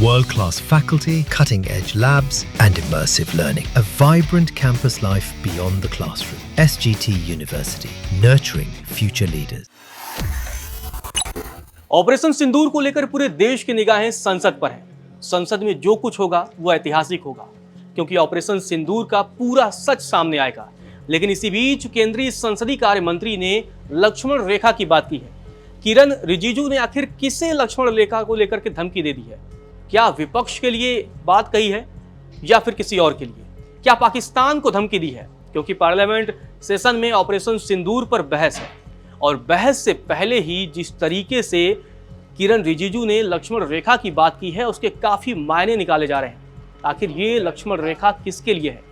World-class faculty, cutting-edge labs and immersive learning. A vibrant campus life beyond the classroom. SGT University, nurturing future leaders. Operation Sindoor को लेकर पूरे देश की निगाहें संसद पर हैं। संसद में जो कुछ होगा वो ऐतिहासिक होगा, क्योंकि ऑपरेशन सिंदूर का पूरा सच सामने आएगा। लेकिन इसी बीच केंद्रीय संसदीय कार्य मंत्री ने लक्ष्मण रेखा की बात की है। किरण रिजिजू ने आखिर किसे लक्ष्मण रेखा को लेकर के धमकी दे दी है? क्या विपक्ष के लिए बात कही है या फिर किसी और के लिए? क्या पाकिस्तान को धमकी दी है? क्योंकि पार्लियामेंट सेशन में ऑपरेशन सिंदूर पर बहस है और बहस से पहले ही जिस तरीके से किरण रिजिजू ने लक्ष्मण रेखा की बात की है उसके काफी मायने निकाले जा रहे हैं। आखिर ये लक्ष्मण रेखा किसके लिए है?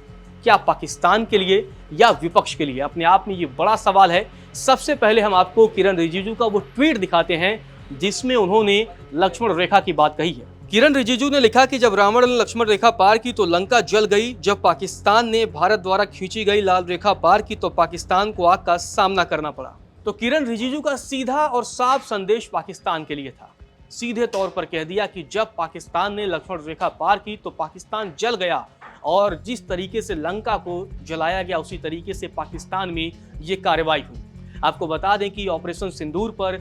क्या पाकिस्तान के लिए या विपक्ष के लिए? अपने आप में ये बड़ा सवाल है। सबसे पहले हम आपको किरण रिजिजू का वो ट्वीट दिखाते हैं जिसमें उन्होंने लक्ष्मण रेखा की बात कही है। किरण रिजिजू ने लिखा कि जब रावण ने लक्ष्मण रेखा पार की तो लंका जल गई। जब पाकिस्तान ने भारत द्वारा खींची गई लाल रेखा पार की तो पाकिस्तान को आग का सामना करना पड़ा। तो किरण रिजिजू का सीधा और साफ संदेश पाकिस्तान के लिए था। सीधे तौर पर कह दिया कि जब पाकिस्तान ने लक्ष्मण रेखा पार की तो पाकिस्तान जल गया और जिस तरीके से लंका को जलाया गया उसी तरीके से पाकिस्तान में ये कार्रवाई हुई। आपको बता दें कि ऑपरेशन सिंदूर पर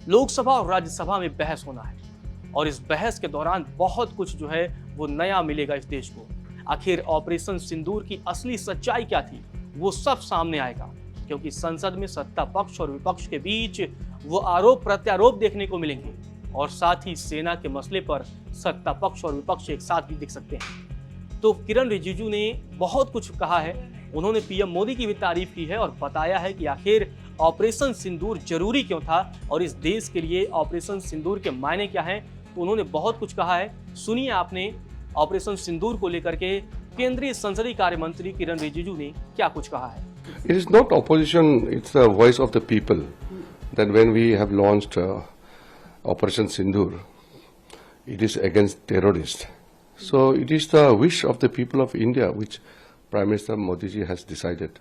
लोकसभा और राज्यसभा में बहस होना है और इस बहस के दौरान बहुत कुछ जो है वो नया मिलेगा इस देश को। आखिर ऑपरेशन सिंदूर की असली सच्चाई क्या थी वो सब सामने आएगा, क्योंकि संसद में सत्ता पक्ष और विपक्ष के बीच वो आरोप प्रत्यारोप देखने को मिलेंगे और साथ ही सेना के मसले पर सत्ता पक्ष और विपक्ष एक साथ भी दिख सकते हैं। तो किरण रिजिजू ने बहुत कुछ कहा है। उन्होंने पीएम मोदी की भी तारीफ की है और बताया है कि आखिर ऑपरेशन सिंदूर जरूरी क्यों था और इस देश के लिए ऑपरेशन सिंदूर के मायने क्या हैं। तो उन्होंने बहुत कुछ कहा है। सुनिए आपने ऑपरेशन सिंदूर को लेकर के केंद्रीय संसदीय कार्य मंत्री किरण रिजिजू ने क्या कुछ कहा है। It is not opposition, it's the voice of the people. That when we have launched Operation Sindoor, it is against terrorists. So it is the wish of the people of India, which Prime Minister Modi ji has decided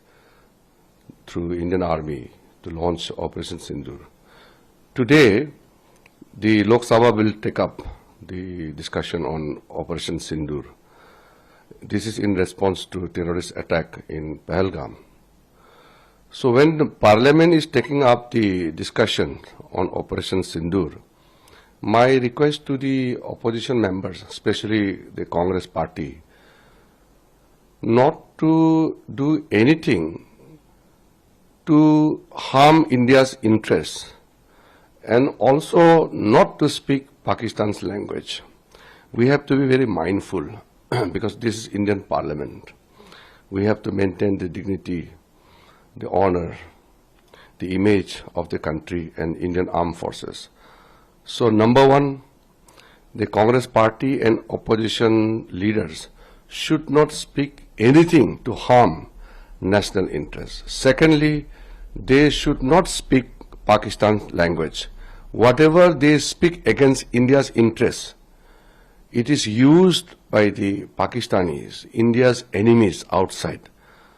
through Indian Army to launch Operation Sindoor. Today, the Lok Sabha will take up the discussion on Operation Sindoor. This is in response to terrorist attack in Pahalgam. So when the Parliament is taking up the discussion on Operation Sindoor, my request to the opposition members, especially the Congress party, not to do anything to harm India's interests and also not to speak Pakistan's language. We have to be very mindful because this is Indian Parliament. We have to maintain the dignity, the honor, the image of the country and Indian Armed Forces. So number one, the Congress party and opposition leaders should not speak anything to harm national interests. Secondly, they should not speak Pakistan's language. Whatever they speak against India's interests, it is used by the Pakistanis, India's enemies outside.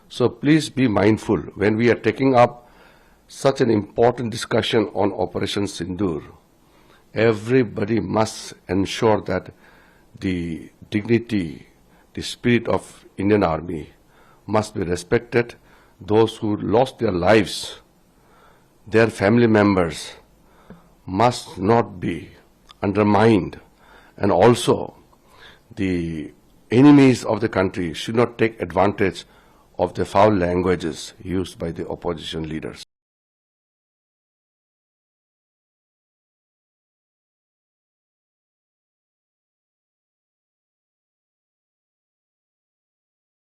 So please be mindful when we are taking up such an important discussion on Operation Sindoor. Everybody must ensure that the dignity, the spirit of Indian Army must be respected. Those who lost their lives, their family members must not be undermined, and also the enemies of the country should not take advantage of the foul languages used by the opposition leaders.